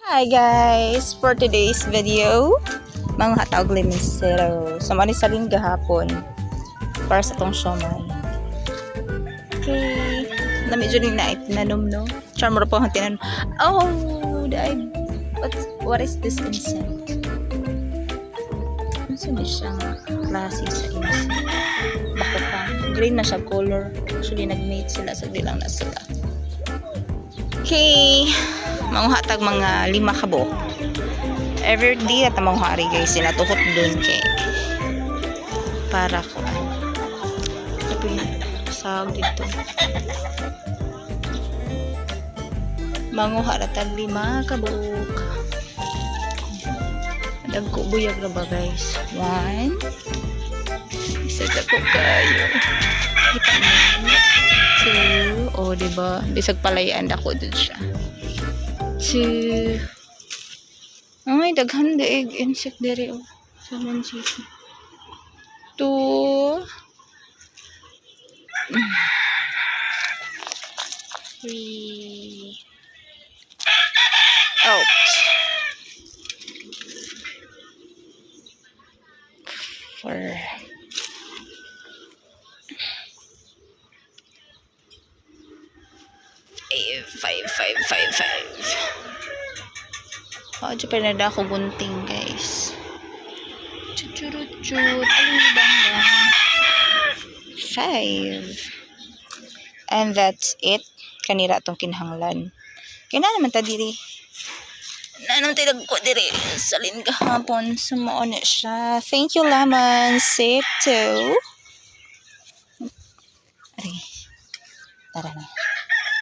Hi guys! For today's video, mga hatag lemonsero. So, manisalin gahapon para sa tong siomay. Okay. Namidyo rin na itinanom, no? Charmor po ang tinanom. Oh! What is this insect? Ano siyang klase sa insect? Bako pa. Green na siya color. Actually, nag-mate sila. Sagdi lang na sila. Okay. Manguhatag mga 5 kabok. Everyday at manguhari guys. Sila tuhot dun kay para ko. Ito yung sag dito. Manguhatag 5 kabok. Dagko buyag na ba guys? 1. Isa na po kayo. Kita mo. 2. O diba? Bisag palayan ako dun siya. 2. Ay, daghan daig insect dere oh. Saman sisi. 2. 3. Out. 4. 5. Oh, dyan pa na ako gunting guys. Chuchurut-chut. Alibang-bang. 5. And that's it. Kanira itong kinahanglan. Kaya na naman ta diri. Na naman tayo ko diri. Salin kahapon. Sumuon siya. Thank you, Laman. Sit to. Tara na.